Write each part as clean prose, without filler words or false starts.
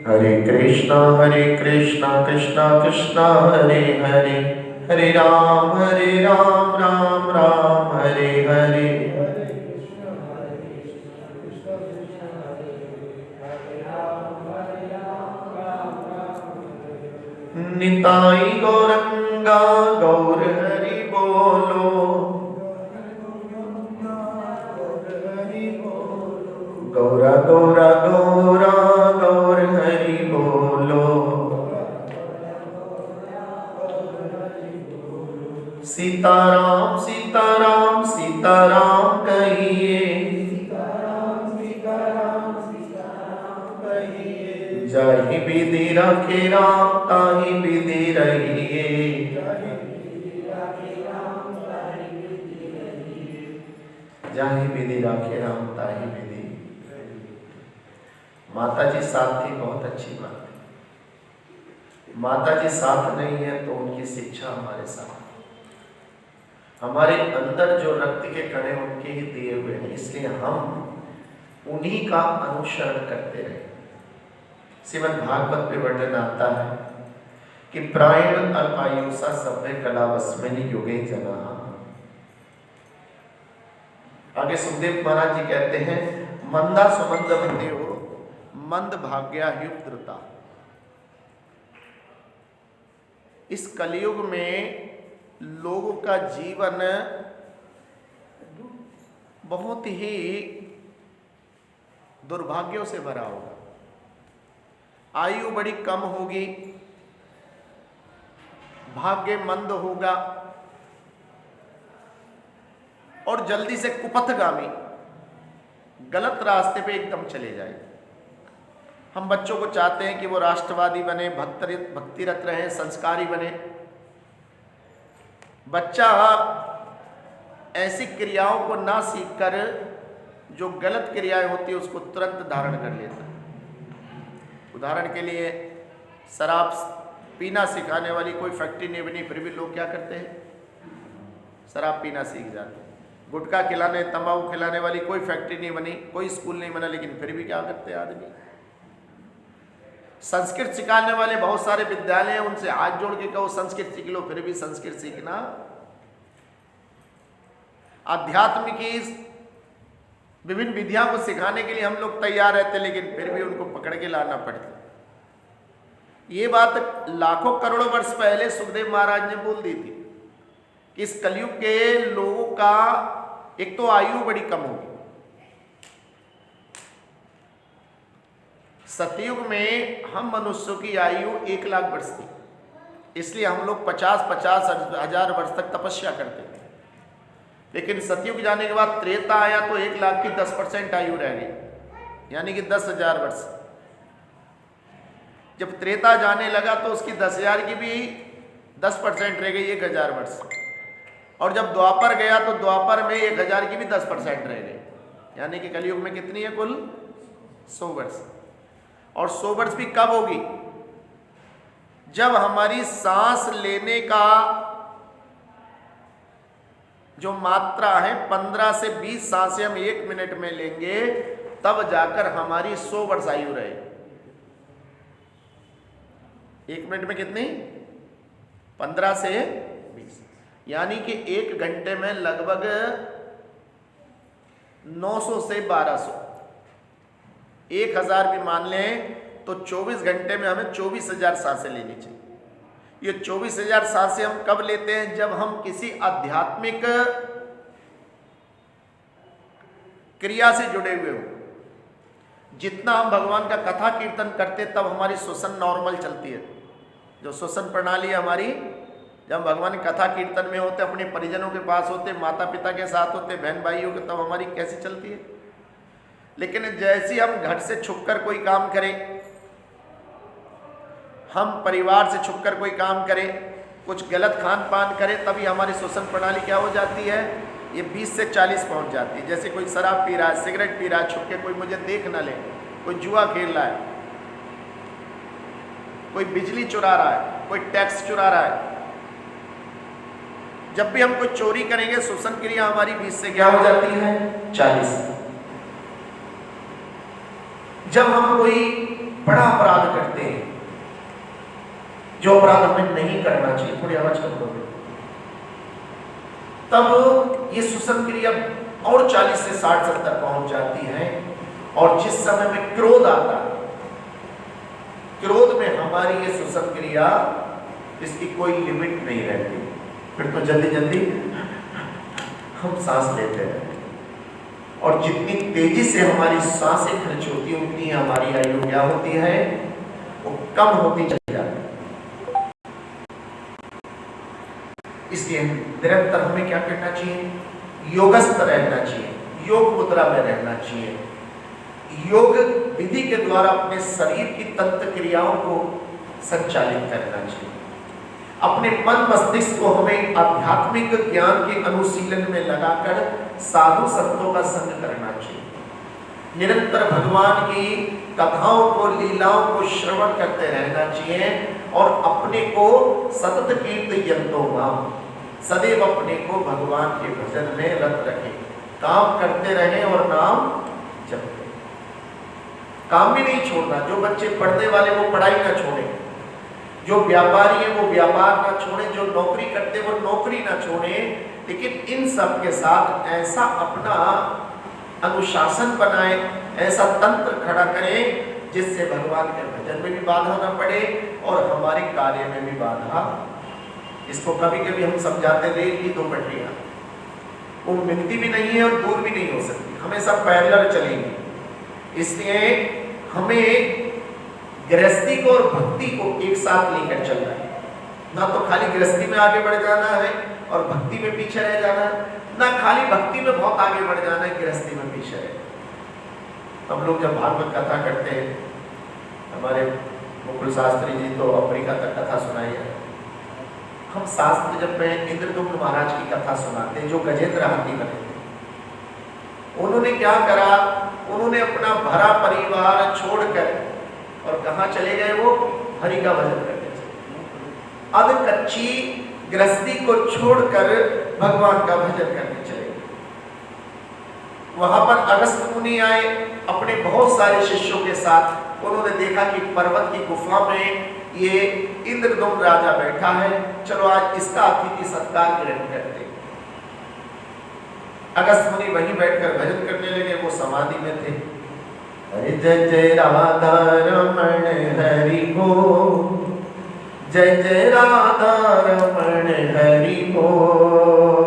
हरे कृष्णा कृष्णा कृष्णा हरे हरे, हरे राम राम राम हरे हरे। निताई गौरंगा गौर हरि बोलो, गौरा गौरा गौरा गौर हरि बोलो। सीताराम सीताराम सीताराम कहिए, जाहि विधि रखे राम ताहि विधि रहिए। जाहि विधि राखे राम ताहि विधि। माता जी साथ थी, बहुत अच्छी बात है। माता जी साथ नहीं है तो उनकी शिक्षा हमारे साथ, हमारे अंदर जो रक्त के कण हैं उनके ही दिए हुए हैं, इसलिए हम उन्हीं का अनुसरण करते रहे। श्रीमद् भागवत में वर्णन आता है कि प्रायण अल्पायुषा सभ्य कलावस्मिनि युगे जनाः। आगे सुखदेव महाराज जी कहते हैं, मंदा सुमंद बंदेहो मंद भाग्या युक्तृता। इस कलयुग में लोगों का जीवन बहुत ही दुर्भाग्यों से भरा होगा। आयु बड़ी कम होगी, भाग्य मंद होगा और जल्दी से कुपथगामी गलत रास्ते पे एकदम चले जाए। हम बच्चों को चाहते हैं कि वो राष्ट्रवादी बने, भक्तिरत रहे, संस्कारी बने। बच्चा ऐसी क्रियाओं को ना सीखकर जो गलत क्रियाएं होती है उसको तुरंत धारण कर लेता है। उदाहरण के लिए, शराब पीना सिखाने वाली कोई फैक्ट्री नहीं बनी, फिर भी लोग क्या करते हैं, शराब पीना सीख जाते हैं। गुटखा खिलाने, तंबाकू खिलाने वाली कोई फैक्ट्री नहीं बनी, कोई स्कूल नहीं बना, लेकिन फिर भी क्या करते हैं आदमी। संस्कृत सिखाने वाले बहुत सारे विद्यालय हैं, उनसे हाथ जोड़ के कहो संस्कृत सीख लो, फिर भी संस्कृत सीखना। आध्यात्म की विभिन्न विधियां को सिखाने के लिए हम लोग तैयार रहते, लेकिन फिर भी उनको पकड़ के लाना पड़ता। ये बात लाखों करोड़ों वर्ष पहले सुखदेव महाराज ने बोल दी थी कि इस कलयुग के लोगों का एक तो आयु बड़ी कम होगी। सतयुग में हम मनुष्यों की आयु 1 लाख वर्ष थी, इसलिए हम लोग 50-50 हजार वर्ष तक तपस्या करते थे। लेकिन सतयुग जाने के बाद त्रेता आया तो 1 लाख की 10% आयु रह गई, यानी कि 10,000 वर्ष। जब त्रेता जाने लगा तो उसकी 10,000 की भी 10% रह गई, 1,000 वर्ष। और जब द्वापर गया तो द्वापर में 1,000 की भी 10% रह गई, यानी कि कलयुग में कितनी है कुल 100 वर्ष। और 100 वर्ष भी कब होगी, जब हमारी सांस लेने का जो मात्रा है 15 से 20 सांसें हम 1 मिनट में लेंगे, तब जाकर हमारी 100 वर्ष आयु रहेगी। 1 मिनट में कितनी, 15 से 20, यानी कि 1 घंटे में लगभग 900 से 1200, 1000 भी मान लें तो 24 घंटे में हमें 24,000 सांसें लेनी चाहिए। ये 24,000 सांसें हम कब लेते हैं, जब हम किसी आध्यात्मिक क्रिया से जुड़े हुए हो। जितना हम भगवान का कथा कीर्तन करते तब हमारी श्वसन नॉर्मल चलती है। जो श्वसन प्रणाली है हमारी, जब भगवान कथा कीर्तन में होते, अपने परिजनों के पास होते, माता पिता के साथ होते, बहन भाइयों के, तब हमारी कैसी चलती है। लेकिन जैसे हम घर से छुपकर कोई काम करें, हम परिवार से छुपकर कोई काम करें, कुछ गलत खान पान करें, तभी हमारी श्वसन प्रणाली क्या हो जाती है, ये 20 से 40 पहुंच जाती है। जैसे कोई शराब पी रहा है, सिगरेट पी रहा है, छुप के कोई मुझे देख ना ले, कोई जुआ खेल रहा है, कोई बिजली चुरा रहा है, कोई टैक्स चुरा रहा है। जब भी हम कोई चोरी करेंगे, श्वसन क्रिया हमारी 20 से क्या हो जाती है, 40। जब हम कोई बड़ा अपराध करते हैं, जो अपराध हमें नहीं करना चाहिए। थोड़ी आवाज कम करोगे? तब ये श्वसन क्रिया और 40 से 60 तक पहुंच जाती है। और जिस समय में क्रोध आता है, क्रोध में हमारी ये श्वसन क्रिया, इसकी कोई लिमिट नहीं रहती। फिर तो जल्दी जल्दी हम सांस लेते हैं, और जितनी तेजी से हमारी सांसें खर्च होती है उतनी हमारी आयु क्या होती है, वो कम होती चली जाती है। इसलिए निरंतर हमें क्या करना चाहिए? योगस्थ रहना चाहिए, योग मुद्रा में रहना चाहिए। योग विधि के द्वारा अपने शरीर की तंत्र क्रियाओं को संचालित करना चाहिए। अपने मन मस्तिष्क को हमें आध्यात्मिक ज्ञान के अनुशीलन में लगाकर साधु संतों का संग करना चाहिए। निरंतर भगवान की कथाओं को, लीलाओं को श्रवण करते रहना चाहिए, और अपने को सतत कीर्त यंतो माम, सदैव अपने को भगवान के भजन में रत रखें। काम करते रहें और नाम जपते। काम भी नहीं छोड़ना। जो बच्चे पढ़ने वाले वो पढ़ाई ना छोड़ें, जो व्यापारी है वो व्यापार ना छोड़ें, जो नौकरी करते वो नौकरी ना छोड़ें। लेकिन इन सब के साथ ऐसा अपना अनुशासन बनाए, ऐसा तंत्र खड़ा करें जिससे भगवान के भजन में भी बाधा ना पड़े और हमारे कार्य में भी बाधा। इसको कभी कभी हम समझाते, रेल की 2 पटरियां, वो मिलती भी नहीं है और दूर भी नहीं हो सकती, हमेशा पैरेलल चलेंगी। इसलिए हमें गृहस्थी को और भक्ति को एक साथ लेकर चलना है। ना तो खाली गृहस्थी में आगे बढ़ जाना है और भक्ति में पीछे रह जाना है, ना खाली भक्ति में बहुत आगे बढ़ जाना है, गृहस्थी में पीछे रह। हम लोग जब भागवत कथा करते हैं, हमारे मुकुल शास्त्री जी तो अफ्रीका तक कथा सुनाई है। हम शास्त्र जब में इंद्रदुम्न महाराज की कथा सुनाते हैं, जो गजेंद्र हाथी बने थे, उन्होंने क्या करा? उन्होंने अपना भरा परिवार छोड़कर और कहाँ चले गए? वो हरि का भजन करने चले। अध कच्ची गृहस्थी को छोड़कर भगवान का भजन करने चले गए। वहां पर अगस्त मुनि आए अपने बहुत सारे शिष्यों के साथ। उन्होंने देखा कि पर्वत की गुफा में ये इंद्रदुम्न राजा बैठा है, चलो आज इसका अतिथि सत्कार ग्रहण करते। अगस्त मुनि वहीं बैठकर भजन करने लगे। वो समाधि में थे। अरे जय जय राधा रमण हरि बोल, जय जय राधा रमण हरि बोल,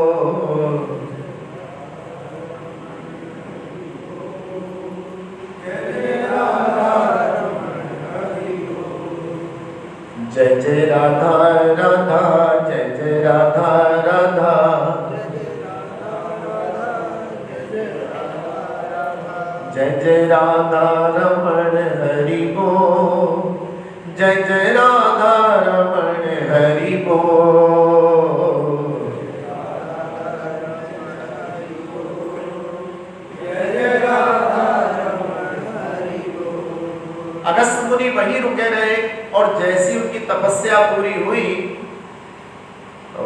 जय जय राधा राधा, जय जय राधा राधा, जय जय राधा रमण हरि बोल, जय जय राधा रमण हरि बोल, जय जय राधा रमण हरि बोल। अगस्त मुनि वहीं रुके रहे और जैसी उनकी तपस्या पूरी हुई तो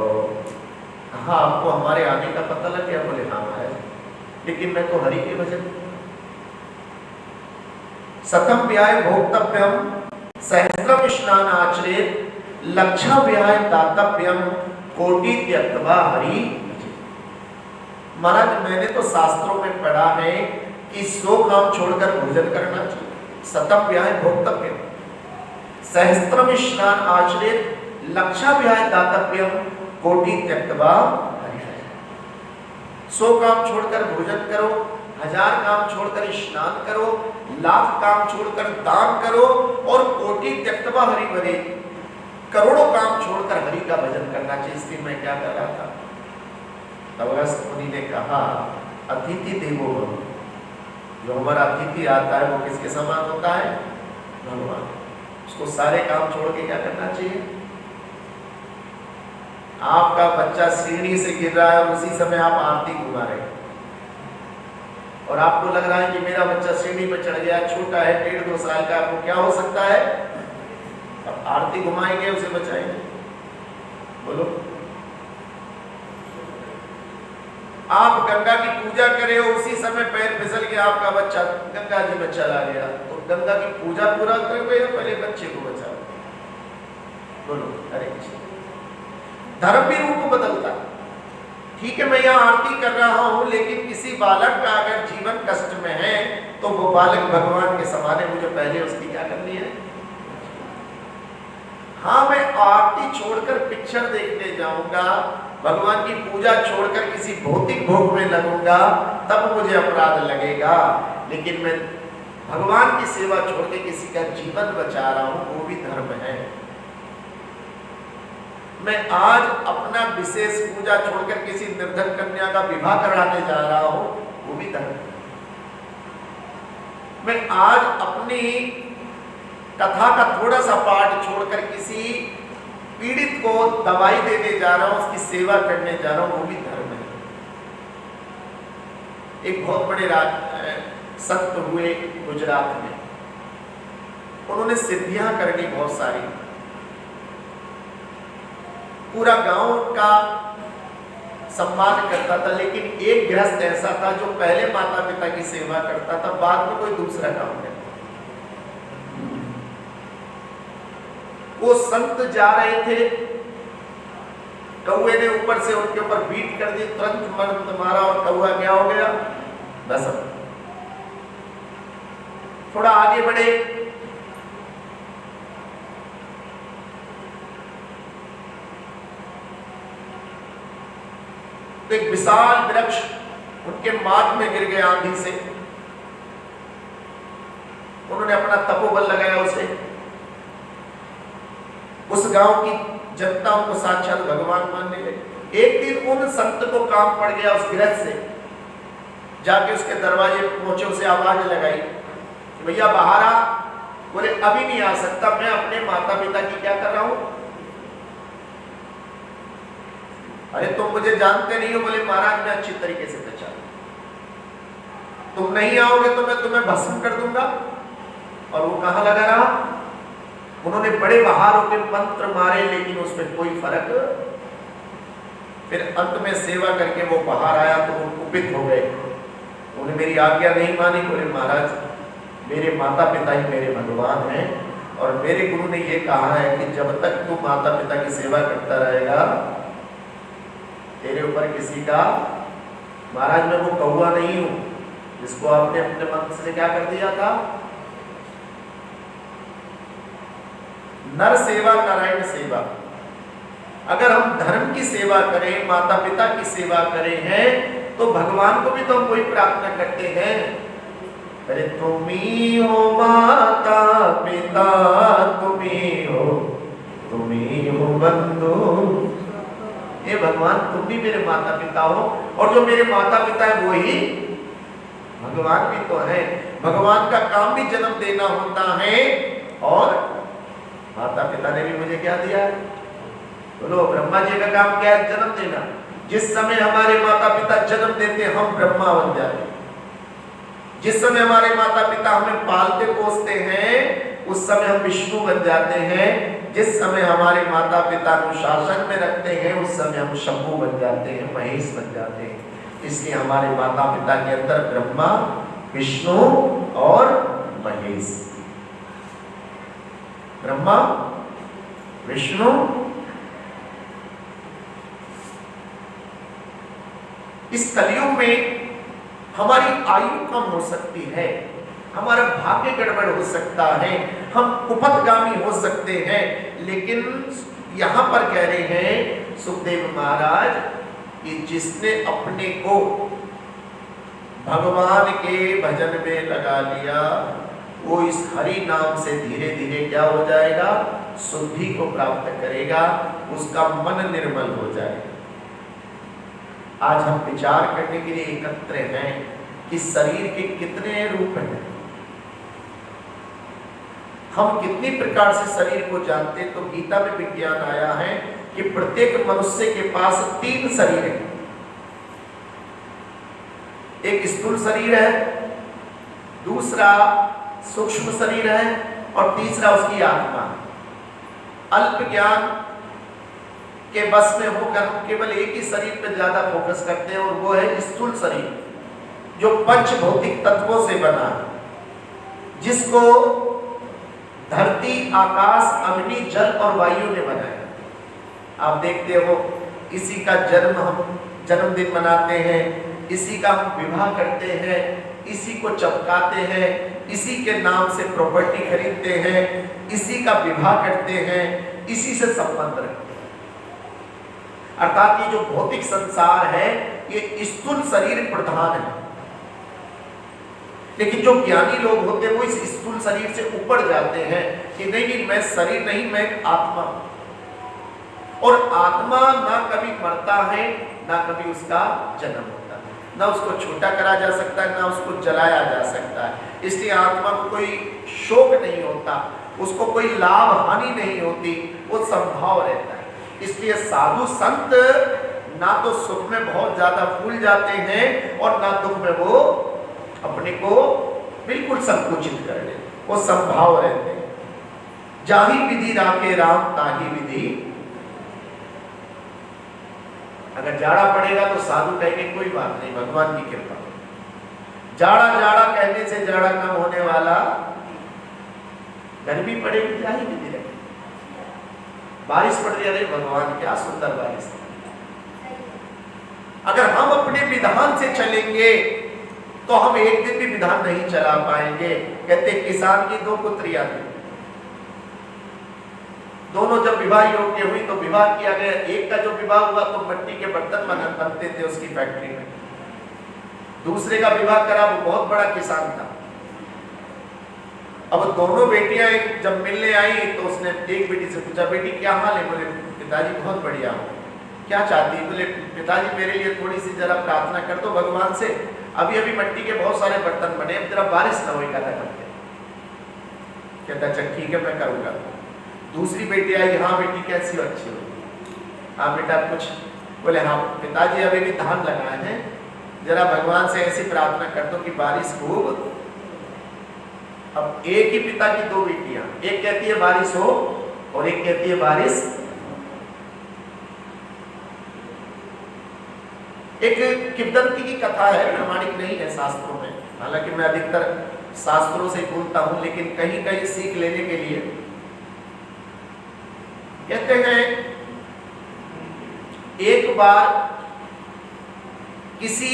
कहा, आपको हमारे आने का पता लग गया? बोले हाँ है, लेकिन मैं तो हरि के भजन। सतम व्याय भोक्तव्यम सहस्रम स्नान आचरेत, लक्षा व्याय दातव्यम कोटि त्यक्त्वा हरि। महाराज मैंने तो शास्त्रों में पढ़ा है कि 100 काम छोड़कर भोजन करना चाहिए। सतम व्याय भोक्तव्यम सहस्रम स्नान आचरेत, लक्षा व्याय दातव्यम कोटि त्यक्त्वा हरि। 100 काम छोड़कर भोजन करो, 1000 काम छोड़कर स्नान करो, 1,00,000 काम छोड़कर दान करो, और कोटि त्यक्त्वा हरि भरे, करोड़ों काम छोड़कर हरि का भजन करना चाहिए। इसलिए मैं क्या कर रहा था? तब अगस्त मुनि ने कहा, अतिथि देवो भव। जो हमारा अतिथि आता है वो किसके समान होता है? भगवान। उसको सारे काम छोड़ के क्या करना चाहिए? आपका बच्चा सीढ़ी से गिर रहा है और उसी समय आप आरती घुमा रहे हैं, और आपको लग रहा है कि मेरा बच्चा सीढ़ी पर चढ़ गया, छोटा है, 1.5-2 साल का, आपको क्या हो सकता है? अब आरती घुमाएंगे, उसे बचाएंगे। बोलो। आप गंगा की पूजा करे हो, उसी समय पैर फिसल के आपका बच्चा गंगा जी में चला गया, तो गंगा की पूजा पूरा करोगे या पहले बच्चे को बचाओ? बोलो। हरे कृष्ण। धर्म भी रूप बदलता है। ठीक है, मैं यहाँ आरती कर रहा हूँ, लेकिन किसी बालक का अगर जीवन कष्ट में है तो वो बालक भगवान के समान है, मुझे पहले उसकी क्या करनी है? हाँ, मैं आरती छोड़कर पिक्चर देखने जाऊंगा, भगवान की पूजा छोड़कर किसी भौतिक भोग में लगूंगा, तब मुझे अपराध लगेगा। लेकिन मैं भगवान की सेवा छोड़ के किसी का जीवन बचा रहा हूं, वो भी धर्म है। मैं आज अपना विशेष पूजा छोड़कर किसी निर्धन कन्या का विवाह कराने जा रहा हूं, वो भी धर्म है। मैं आज अपनी कथा का थोड़ा सा पाठ छोड़कर किसी पीड़ित को दवाई देने जा रहा हूं, उसकी सेवा करने जा रहा हूं, वो भी धर्म है। एक बहुत बड़े संत हुए गुजरात में, उन्होंने सिद्धियां कर ली बहुत सारी, पूरा गांव का सम्मान करता था, लेकिन एक गृहस्थ ऐसा था जो पहले माता पिता की सेवा करता था, बाद में कोई दूसरा काम करता। वो संत जा रहे थे, कौए ने ऊपर से उनके ऊपर बीट कर दी, तुरंत मर्द मारा और कौआ क्या हो गया? बस। थोड़ा आगे बढ़े, तो एक विशाल वृक्ष उनके मार्ग में गिर गया आंधी से। उन्होंने अपना तपोबल लगाया उसे। उस गांव की जनता उनको साक्षात भगवान मानने लगी। एक दिन उन संत को काम पड़ गया उस गृहस्थ से, जाके उसके दरवाजे पहुंचे, उसे आवाज लगाई कि भैया बाहर आ। बोले अभी नहीं आ सकता, मैं अपने माता पिता की क्या कर रहा हूं? अरे तुम मुझे जानते नहीं हो। बोले महाराज मैं अच्छी तरीके से पहचान, तुम नहीं आओगे तो मैं तुम्हें भस्म कर दूंगा। और वो कहां लगा रहा? उन्होंने बड़े बहारों के मंत्र मारे, लेकिन उसमें कोई फर्क। फिर अंत में सेवा करके वो बाहर आया तो वो कुपित हो गए, उन्हें मेरी आज्ञा नहीं मानी। बोले महाराज मेरे माता पिता ही मेरे भगवान हैं, और मेरे गुरु ने ये कहा है कि जब तक तू माता पिता की सेवा करता रहेगा, तेरे ऊपर किसी का। महाराज मैं वो कौवा नहीं हूं जिसको आपने अपने मंत्र से क्या कर दिया था? नर सेवा नारायण सेवा। अगर हम धर्म की सेवा करें, माता पिता की सेवा करें हैं, तो भगवान को भी तो हम वही प्रार्थना करते हैं। अरे तुम ही हो माता पिता, तुम ही हो बंधु। ये भगवान तुम भी मेरे माता पिता हो, और जो मेरे माता पिता है वही भगवान भी तो है। भगवान का काम भी जन्म देना होता है, और माता पिता ने भी मुझे क्या दिया है? बोलो ब्रह्मा जी का काम क्या है? जन्म देना। जिस समय हमारे माता पिता जन्म देते हम ब्रह्मा बन जाते। जिस समय हमारे माता पिता हमें पालते पोसते हैं, उस समय हम विष्णु बन जाते हैं। जिस समय हमारे माता पिता को शासन में रखते हैं, उस समय हम शंभु बन जाते हैं, महेश बन जाते हैं। इसलिए हमारे माता पिता के अंदर ब्रह्मा, विष्णु और महेश, ब्रह्मा विष्णु। इस कलयुग में हमारी आयु कम हो सकती है, हमारा भाग्य गड़बड़ हो सकता है, हम कुपथगामी हो सकते हैं, लेकिन यहां पर कह रहे हैं सुखदेव महाराज कि जिसने अपने को भगवान के भजन में लगा लिया, वो इस हरि नाम से धीरे धीरे क्या हो जाएगा? शुद्धि को प्राप्त करेगा, उसका मन निर्मल हो जाएगा। आज हम विचार करने के लिए एकत्र हैं कि शरीर के कितने रूप हैं, हम कितनी प्रकार से शरीर को जानते हैं। तो गीता में विज्ञान आया है कि प्रत्येक मनुष्य के पास 3 शरीर है। एक स्थूल शरीर है, दूसरा सूक्ष्म शरीर है, और तीसरा उसकी आत्मा। अल्प ज्ञान के बस में होकर हम केवल एक ही शरीर पे ज्यादा फोकस करते हैं, और वो है स्थूल शरीर जो पंच भौतिक तत्वों से बना है, जिसको धरती, आकाश, अग्नि, जल और वायु ने बनाया। आप देखते हो इसी का जन्म हम जन्मदिन मनाते हैं, इसी का हम विवाह करते हैं, इसी को चमकाते हैं, इसी के नाम से प्रॉपर्टी खरीदते हैं, इसी का विवाह करते हैं, इसी से संबंध रखते हैं। अर्थात ये जो भौतिक संसार है ये स्थूल शरीर प्रधान है, लेकिन जो ज्ञानी लोग होते हैं वो इस स्थूल शरीर से ऊपर जाते हैं कि नहीं, मैं शरीर नहीं, मैं एक आत्मा हूं, और आत्मा ना कभी मरता है ना कभी उसका जन्म होता है, ना उसको छोटा करा जा सकता है ना उसको जलाया जा सकता है। इसलिए आत्मा को कोई शोक नहीं होता, उसको कोई लाभ हानि नहीं होती, वो संभाव रहता है। इसलिए साधु संत ना तो सुख में बहुत ज्यादा फूल जाते हैं और ना दुख में वो अपने को बिल्कुल संकुचित कर ले, वो संभाव रहते हैं। जाही विधि राखे राम ताही विधि। अगर जाड़ा पड़ेगा तो साधु कहेंगे कोई बात नहीं, भगवान की कृपा। जाड़ा जाड़ा कहने से जाड़ा कम होने वाला, गर्मी पड़ेगी जाही विधि रखे, बारिश पड़ रही, अरे भगवान क्या सुंदर बारिश। अगर हम अपने विधान से चलेंगे तो हम एक दिन भी विधान नहीं चला पाएंगे। कहते किसान की दो पुत्रियां थी, दोनों जब विवाह योग्य हुई तो विवाह किया गया। एक का जो विवाह हुआ तो मिट्टी के बर्तन बनते थे उसकी फैक्ट्री में, दूसरे का विवाह करा वो बहुत बड़ा किसान था। अब दोनों बेटियां जब मिलने आई तो उसने एक बेटी से पूछा, बेटी क्या हाल है? बोले पिताजी बहुत बढ़िया हो। क्या चाहती है? बोले पिताजी मेरे लिए थोड़ी सी जरा प्रार्थना कर दो भगवान से, अभी अभी मिट्टी के बहुत सारे बर्तन बने, अब जरा बारिश ना होगा करके। कहता अच्छा ठीक है मैं करूँगा। दूसरी बेटी आई, हाँ बेटी कैसी हो? अच्छी हो। हाँ बेटा कुछ? बोले हाँ पिताजी अभी भी धान लगाए हैं, जरा भगवान से ऐसी प्रार्थना कर दो कि बारिश खूब। अब एक ही पिता की दो बेटियां, एक कहती है बारिश हो और एक कहती है बारिश। एक किंवदंती की कथा है, प्रामाणिक नहीं है शास्त्रों में, हालांकि मैं अधिकतर शास्त्रों से बोलता हूं, लेकिन कहीं कहीं सीख लेने के लिए कहते हैं एक बार किसी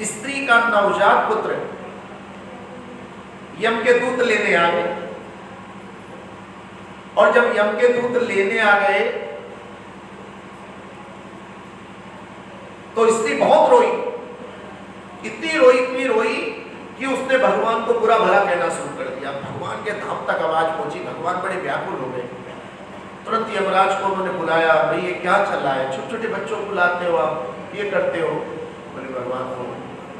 स्त्री का नवजात पुत्र यम के दूत लेने आ गए, और जब यम के दूत लेने आ गए तो स्त्री बहुत रोई, इतनी रोई कि उसने भगवान को बुरा भला कहना शुरू कर दिया। भगवान के धाम तक आवाज पहुंची, भगवान बड़े व्याकुल हो गए। तुरंत यमराज को उन्होंने बुलाया, भाई ये क्या चल रहा है? छोटे छोटे बच्चों को बुलाते हो आप, ये करते हो? बोले भगवान को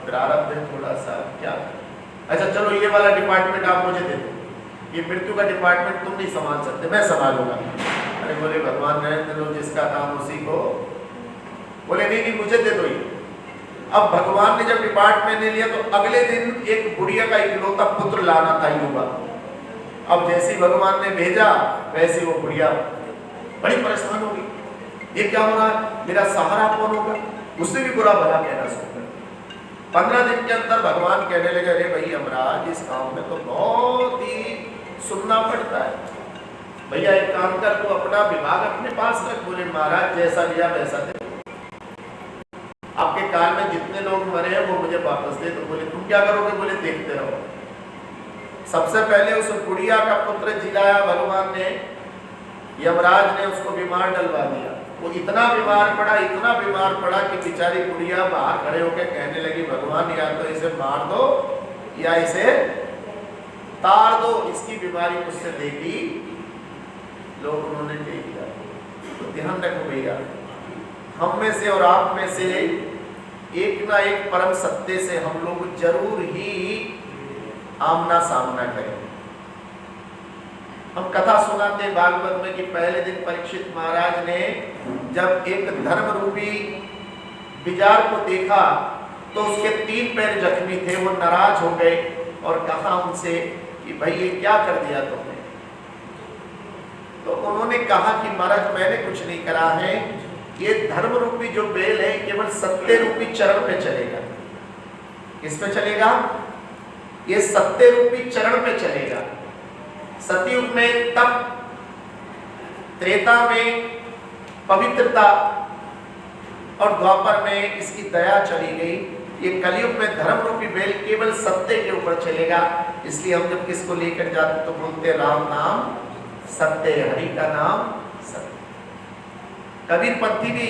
प्रारब्ध है थोड़ा सा, क्या? अच्छा चलो ये वाला डिपार्टमेंट आप मुझे दे दो, ये मृत्यु का डिपार्टमेंट तुम नहीं संभाल सकते, मैं संभालूंगा। अरे बोले भगवान रहने दो, जिसका काम उसी को। बोले नहीं मुझे दे दो ये। अब भगवान ने जब डिपार्टमेंट ले लिया तो अगले दिन एक बुढ़िया का इकलौता पुत्र लाना था युवा। अब जैसे भगवान ने भेजा वैसे वो बुढ़िया बड़ी परेशान होगी, ये क्या हो रहा है, मेरा सहारा कौन होगा? उससे भी बुरा भला कहना शुरू कर। 15 दिन के अंदर भगवान कहने लगे, अरे भाई यमराज इस काम में तो बहुत ही सुनना पड़ता है, भैया एक काम कर, तो अपना विभाग अपने पास रख। बोले महाराज जैसा लिया वैसा दे, आपके काल में जितने लोग मरे हैं वो मुझे वापस दे दो। बोले तुम क्या करोगे? बोले देखते रहो। सबसे पहले उस बुढ़िया का पुत्र जिलाया भगवान ने, यमराज ने उसको बीमार डलवा दिया। वो इतना बीमार पड़ा कि बेचारी बुढ़िया बाहर खड़े होकर कहने लगी, भगवान या तो इसे मार दो या इसे तार दो, इसकी बीमारी मुझसे देखी। लोग उन्होंने दे दिया। तो ध्यान रखो भैया, हम में से और आप में से एक ना एक परम सत्य से हम लोग जरूर ही आमना सामना करें। हम कथा सुनाते भागवत में कि पहले दिन परीक्षित महाराज ने जब एक धर्म रूपी बिजार को देखा तो उसके 3 पैर जख्मी थे, वो नाराज हो गए और कहा उनसे कि भाई ये क्या कर दिया तुमने? तो उन्होंने कहा कि महाराज मैंने कुछ नहीं करा है, ये धर्म रूपी जो बेल है केवल सत्य रूपी चरण पे चलेगा। किस पे चलेगा? ये सत्य रूपी चरण पे चलेगा। सतयुग में तप, त्रेता में पवित्रता और द्वापर में इसकी दया चली गई। ये कलयुग में धर्म रूपी बेल केवल सत्य के ऊपर चलेगा। इसलिए हम जब किसको लेकर जाते तो बोलते राम नाम सत्य, हरि का नाम सत्य। कबीर पंथी भी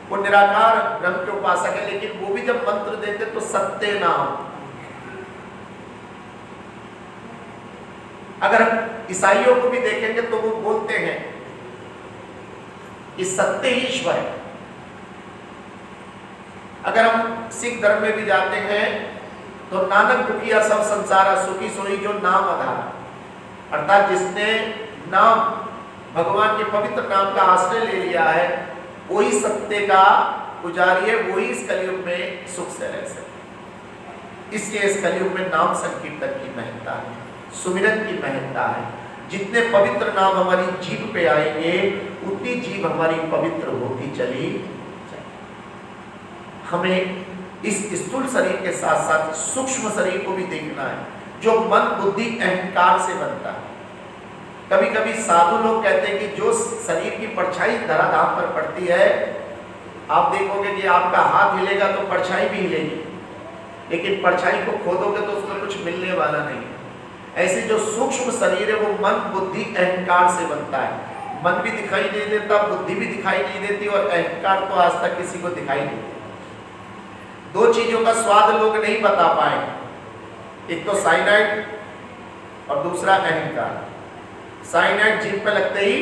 वो निराकार ब्रह्म के उपासक है, लेकिन वो भी जब मंत्र देते तो सत्य नाम। अगर ईसाइयों को भी देखेंगे तो वो बोलते हैं कि सत्य ही ईश्वर है। अगर हम सिख धर्म में भी जाते हैं तो नानक दुखिया सब संसारा सुखी सोई जो नाम आधार, अर्थात जिसने नाम भगवान के पवित्र नाम का आश्रय ले लिया है वही सत्य का पुजारी है, वही इस कलयुग में सुख से रह सकते। इसलिए इस कलयुग में नाम संकीर्तन की महत्ता है, सुमिरन की महत्ता है। जितने पवित्र नाम हमारी जीभ पे आएंगे उतनी जीभ हमारी पवित्र होती चली जाएगी। हमें इस स्थूल शरीर के साथ साथ सूक्ष्म शरीर को भी देखना है, जो मन बुद्धि अहंकार से बनता है। कभी कभी साधु लोग कहते हैं कि जो शरीर की परछाई धराधाम पर पड़ती है, आप देखोगे कि आपका हाथ हिलेगा तो परछाई भी हिलेगी, लेकिन परछाई को खोदोगे तो उसमें कुछ मिलने वाला नहीं है। ऐसे जो सूक्ष्म शरीर है वो मन बुद्धि अहंकार से बनता है। मन भी दिखाई नहीं देता, बुद्धि भी दिखाई नहीं देती और अहंकार तो आज तक किसी को दिखाई नहीं देता। दो चीजों का स्वाद लोग नहीं बता पाए, एक तो साइनाइड और दूसरा अहंकार। साइनाइड जीभ पे लगते ही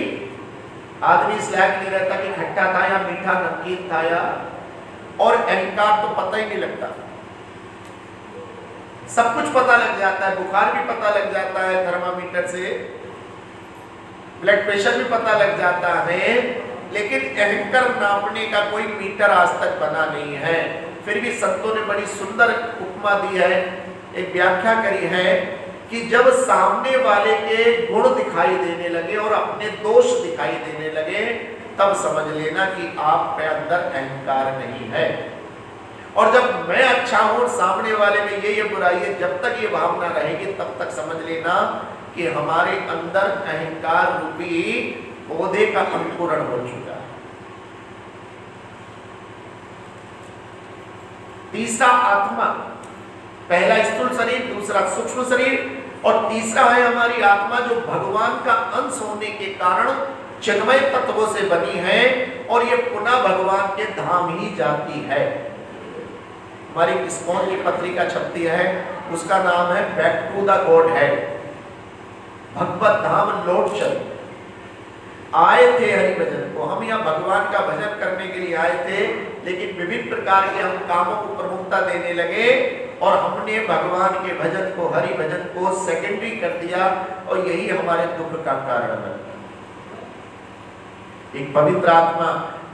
आदमी इस लायक नहीं रहता कि खट्टा था या मीठा नमकीन था या, और अहंकार तो पता ही नहीं लगता। सब कुछ पता लग जाता है, बुखार भी पता लग जाता है थर्मामीटर से, ब्लड प्रेशर भी पता लग जाता है, लेकिन अहंकार नापने का कोई मीटर आज तक बना नहीं है। फिर भी संतों ने बड़ी सुंदर उपमा दी है, एक व्याख्या करी है कि जब सामने वाले के गुण दिखाई देने लगे और अपने दोष दिखाई देने लगे तब समझ लेना कि आप पे अंदर अहंकार नहीं है। और जब मैं अच्छा हूं सामने वाले में ये बुराई है, जब तक ये भावना रहेगी तब तक समझ लेना कि हमारे अंदर अहंकार रूपी पौधे का अंकुरण हो चुका है। तीसरा आत्मा, पहला स्थूल शरीर, दूसरा सूक्ष्म शरीर और तीसरा है हमारी आत्मा जो भगवान का अंश होने के कारण चिन्मय तत्वों से बनी है और ये पुनः भगवान के धाम ही जाती है। हमारी इस्कॉन की पत्रिका छपती है, उसका नाम है back to the godhead, भगवत धाम लौट चल। आए थे हरि भजन को, हम यहाँ भगवान का भजन करने के लिए आए थे, लेकिन विभिन्न प्रकार के हम कामों को प्रमुखता देने लगे और हमने भगवान के भजन को, हरि भजन को सेकेंडरी कर दिया और यही हमारे दुख का कारण है। एक पवित्र आत्मा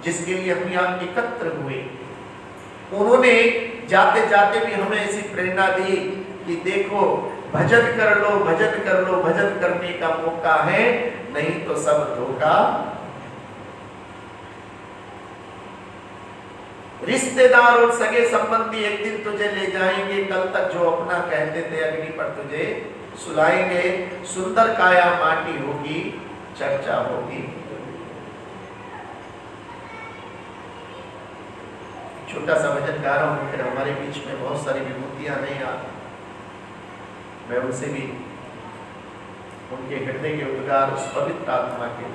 जिसके लिए हम यहाँ एकत्र हुए, उन्होंने जाते जाते भी हमें ऐसी प्रेरणा दी कि देखो भजन कर लो, भजन कर लो, भजन करने का मौका है, नहीं तो सब धोखा। रिश्तेदार और सगे संबंधी एक दिन तुझे ले जाएंगे, कल तक जो अपना कहते थे अग्नि पर तुझे सुलाएंगे। सुंदर काया माटी होगी, चर्चा होगी। छोटा सा भजन गा रहा हूँ, फिर हमारे बीच में बहुत सारी विभूतियां नहीं आती, मैं उनसे भी उनके हृदय के उद्गार उस पवित्र आत्मा के।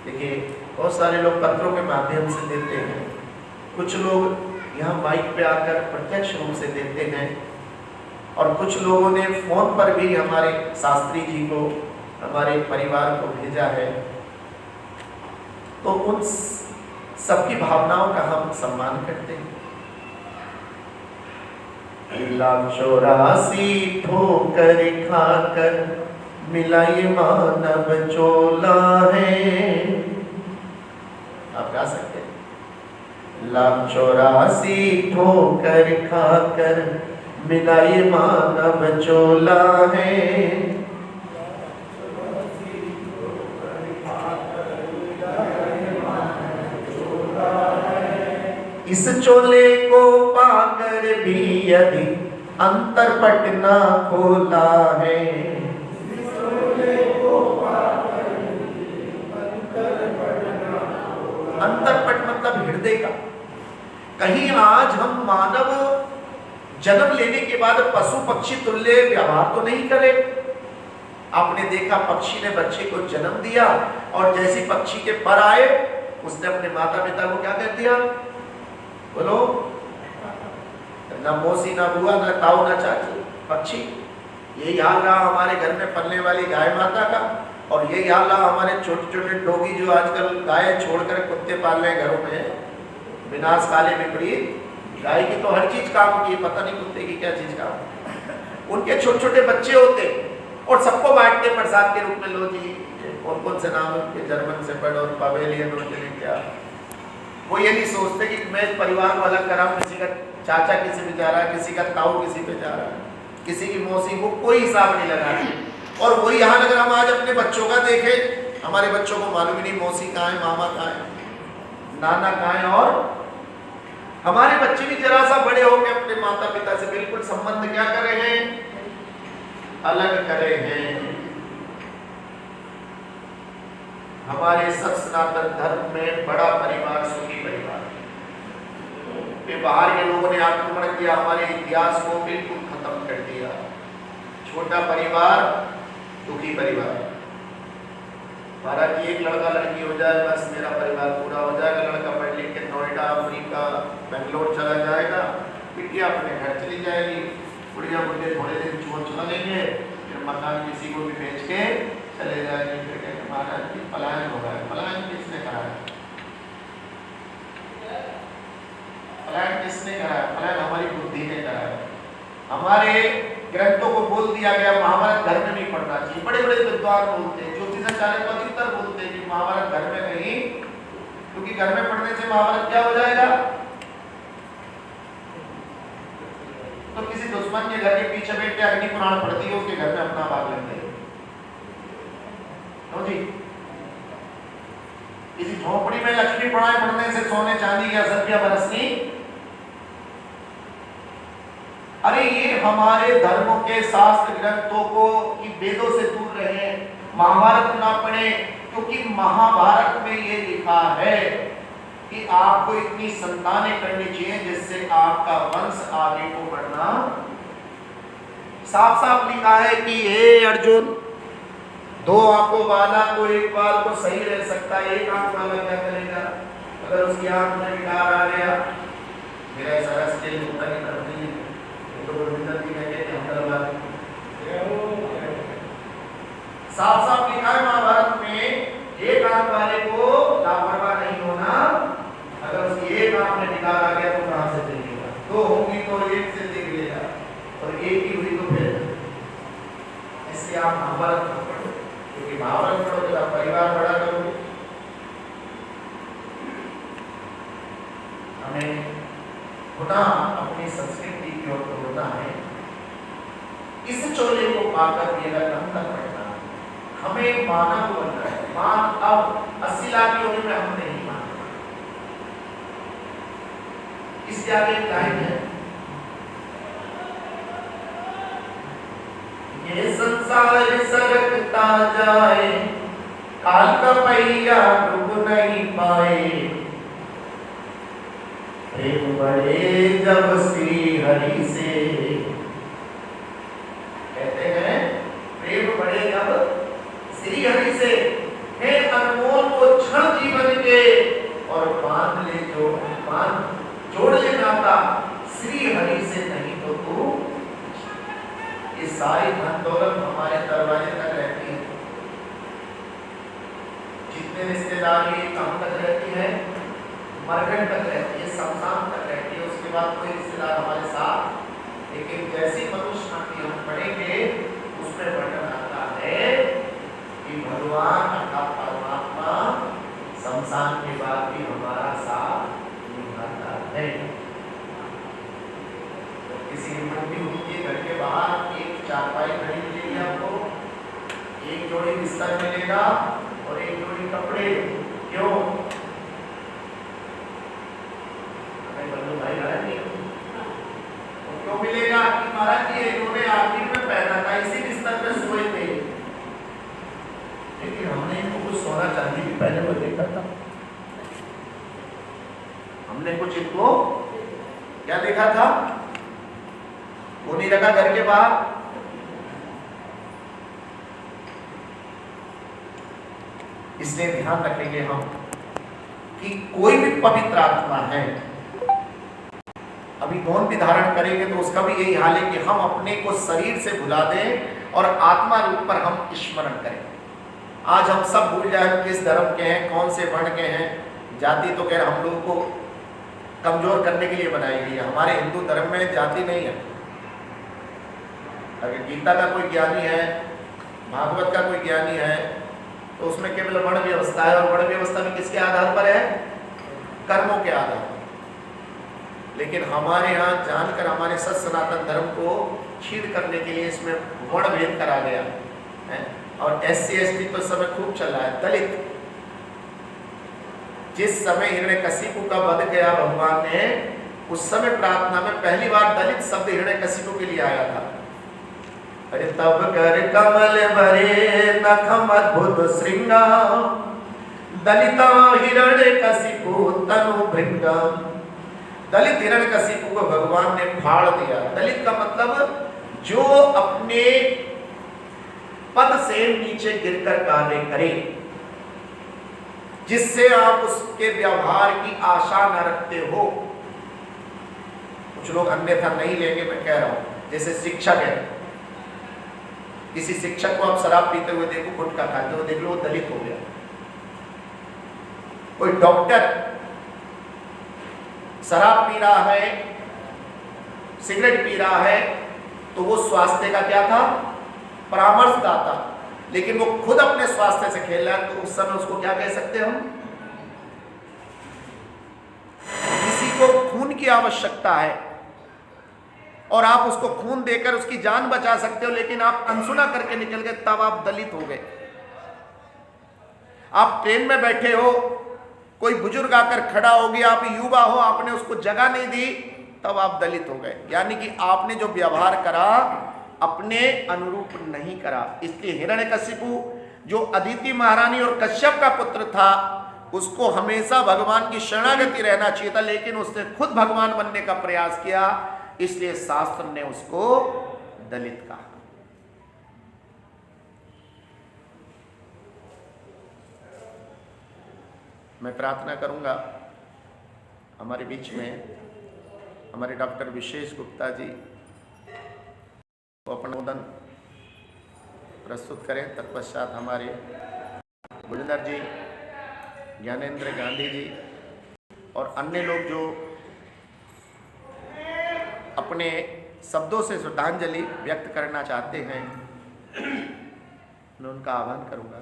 देखिए बहुत सारे लोग पत्रों के माध्यम से देते हैं, कुछ लोग यहाँ माइक पे आकर प्रत्यक्ष रूप से देते हैं और कुछ लोगों ने फोन पर भी हमारे शास्त्री जी को, हमारे परिवार को भेजा है। तो उन सबकी भावनाओं का हम सम्मान करते हैं। 84 ठोकर खाकर मिला ये मानव चोला है। आप गा सकते हैं। 84 ठोकर खाकर मिला ये मानव चोला है। इस चोले को पाकर भी यदि अंतरपट न खोला है, अंतरपट मतलब हृदय का। कहीं आज हम मानव जन्म लेने के बाद पशु पक्षी तुल्य व्यवहार तो नहीं करे। आपने देखा पक्षी ने बच्चे को जन्म दिया और जैसे पक्षी के पर आए उसने अपने माता पिता को क्या कह दिया, बोलो, ना मौसी ना बुआ ना ताऊ ना चाची, पक्षी। यही हाल रहा हमारे घर में पलने वाली गाय माता का, और यही हाल रहा हमारे छोटे छोटे डोगी जो आजकल गाय छोड़कर कुत्ते पाल रहे घरों में। विनाश काले विपरीत, गाय की तो हर चीज काम की, पता नहीं कुत्ते की क्या चीज काम। उनके छोटे छोटे बच्चे होते और सबको बांटते प्रसाद के रूप में, लो जी, कौन कौन से नाम है, जर्मन शेफर्ड और पवेलियन और क्या। वो ये नहीं सोचते कि मैं परिवार को अलग करा, किसी का चाचा किसी पे जा रहा है, किसी का ताऊ किसी पे जा रहा है, किसी की मौसी को कोई हिसाब नहीं लगाते। और वही हाल अगर हम आज अपने बच्चों का देखें, हमारे बच्चों को मालूम ही नहीं मौसी कहाँ है, मामा कहाँ है, नाना कहाँ है। और हमारे बच्चे भी जरा सा बड़े होकर अपने माता पिता से बिल्कुल संबंध क्या कर रहे हैं, अलग कर रहे हैं। हमारे सनातन धर्म में बड़ा परिवार सुखी परिवार, बाहर के लोगों ने आक्रमण किया, हमारे इतिहास को बिल्कुल खत्म कर दिया। छोटा परिवार दुखी परिवार। भारत की एक लड़का लड़की हो जाए बस मेरा परिवार पूरा हो जाएगा। लड़का पढ़ लिख के नोएडा, अमेरिका, बेंगलोर चला जाएगा, बिटिया अपने घर चली जाएगी, बुढ़िया बुढ़े थोड़े दिन चोर चला लेंगे, फिर मकान किसी को भी बेच के चले जाएंगे। फिर कहेंगे महाराज जी पलायन हो रहा है। पलायन किसने कहा है? पलायन किसने कहा है? पलायन हमारी बुद्धि ने कहा है। हमारे ग्रंथों को बोल दिया गया महाभारत घर में नहीं पढ़ना चाहिए। बड़े बड़े विद्वान बोलते हैं, ज्योतिषाचार्य को अधिकतर बोलते हैं कि महाभारत घर में नहीं, क्योंकि घर में पढ़ने से महाभारत क्या हो जाएगा, तो किसी दुश्मन के घर के पीछे बैठ के अग्नि पुराण पढ़ती है, उसके घर में अपना भाग लेते हैं। तो जी किसी झोपड़ी में लक्ष्मी पुराण पढ़ने से सोने चांदी की असभ्य बरसनी। अरे ये हमारे धर्मों के शास्त्र ग्रंथों को कि वेदों से दूर रहे, महाभारत ना पढ़े, क्योंकि महाभारत में ये लिखा है कि आपको इतनी संतानें करनी चाहिए जिससे आपका वंश आगे को बढ़ना। साफ साफ लिखा है कि हे अर्जुन, दो आंखों वाला तो एक बाल को सही रह सकता है, एक आंख वाला क्या करेगा अगर उसकी आंख में विकार आ गया। मेरा सारा स्केल होता नहीं करती है तो गोविंदर जी कहते हैं हम करवा। साफ साफ लिखा है महाभारत में, एक आंख वाले को लापरवाह नहीं होना। अगर उसकी एक आंख में विकार आ गया तो कहां से देखेगा? दो होंगी तो एक से देख लेगा, और एक ही हुई तो फिर। इसलिए आप महाभारत पढ़ो, क्योंकि महाभारत पढ़ोगे तो परिवार बड़ा करोगे। हमें पुनः अपनी संस्कृति की ओर होना है। इस चोले को पाकर भी अगर अंतर पड़ना, हमें मानव बनना है। मान अब 80 लाख लोगों में हम नहीं मानते। इससे आगे एक लाइन है, ये संसार सरकता जाए, काल का पहिया रुक नहीं पाए, प्रेम बढ़े जब श्री हरि से। कहते हैं प्रेम बढ़े जब श्री हरि से। हे अनमोल को क्षण जीवन के, और बांध ले जो बांध जोड़ ले नाता श्री हरि से, नहीं तो तू। ये सारी धन दौलत हमारे दरवाजे तक रहती है। जितने रिश्तेदार ये काम तक रहती है, मरघट तक रहती है, शमशान तक रहती है, उसके बाद कोई रिश्तेदार हमारे साथ। लेकिन जैसी मनुष्य हम पढ़ेंगे उसमें वर्णन आता है कि भगवान अर्थात परमात्मा शमशान के बाद भी हमारा साथ निभाता है। तो किसी की मृत्यु होती है, घर के बाहर एक चारपाई खरीद लेगी आपको, एक जोड़ी बिस्तर मिलेगा और एक जोड़ी कपड़े। क्यों? पहने हुए देखा था हमने, कुछ इनको क्या देखा था, वो नहीं रखा घर के बाहर। इसलिए ध्यान रखेंगे हम कि कोई भी पवित्र आत्मा है, अभी मौन भी धारण करेंगे तो उसका भी यही हाल है कि हम अपने को शरीर से भुला दें और आत्मा रूप पर हम स्मरण करें। आज हम सब भूल जाए किस धर्म के हैं, कौन से वर्ण के हैं। जाति तो खैर हम लोगों को कमजोर करने के लिए बनाई गई है। हमारे हिंदू धर्म में जाति नहीं है। अगर गीता का कोई ज्ञानी है, भागवत का कोई ज्ञानी है, तो उसमें केवल वर्ण व्यवस्था है, और वर्ण व्यवस्था में किसके आधार पर है, कर्मों के आधार पर। लेकिन हमारे यहाँ जानकर हमारे सत सनातन धर्म को छीन करने के लिए इसमें वर्ण भेद करा गया है। और SC ST तो समय खूब चल रहा है। दलित, जिस समय हिरण्यकशिपु का वध किया भगवान ने, उस समय प्रार्थना में पहली बार दलित शब्द हिरण्यकशिपु के लिए आया था। अरे तब कर कमल भरे नखम अद्भुत श्रृंगा, दलिता हिरण्यकशिपु तनु भृंगा। दलित हिरण्यकशिपु को भगवान ने फाड़ दिया। दलित का मतलब जो अपने पद से नीचे गिरकर कार्य करे, जिससे आप उसके व्यवहार की आशा न रखते हो। कुछ लोग अन्यथा नहीं लेंगे, मैं कह रहा हूं। जैसे शिक्षक है, किसी शिक्षक को आप शराब पीते हुए देखो, गुटखा खाते हुए देख लो, वो दलित हो गया। कोई डॉक्टर शराब पी रहा है, सिगरेट पी रहा है, तो वो स्वास्थ्य का क्या था, परामर्शदाता। लेकिन वो खुद अपने स्वास्थ्य से खेल रहा है, तो उस समय उसको क्या कह सकते हम। किसी को खून की आवश्यकता है और आप उसको खून देकर उसकी जान बचा सकते हो, लेकिन आप अनसुना करके निकल गए, तब आप दलित हो गए। आप ट्रेन में बैठे हो, कोई बुजुर्ग आकर खड़ा हो गया, आप युवा हो, आपने उसको जगह नहीं दी, तब आप दलित हो गए। यानी कि आपने जो व्यवहार करा अपने अनुरूप नहीं करा। इसलिए हिरण्यकशिपु जो अदिति महारानी और कश्यप का पुत्र था, उसको हमेशा भगवान की शरणागति रहना चाहिए था, लेकिन उसने खुद भगवान बनने का प्रयास किया, इसलिए शास्त्र ने उसको दलित कहा। मैं प्रार्थना करूंगा हमारे बीच में हमारे डॉक्टर विशेष गुप्ता जी वो अपना उद्बोधन प्रस्तुत करें। तत्पश्चात हमारे गुलजार जी, ज्ञानेंद्र गांधी जी और अन्य लोग जो अपने शब्दों से श्रद्धांजलि व्यक्त करना चाहते हैं, मैं उनका आह्वान करूंगा।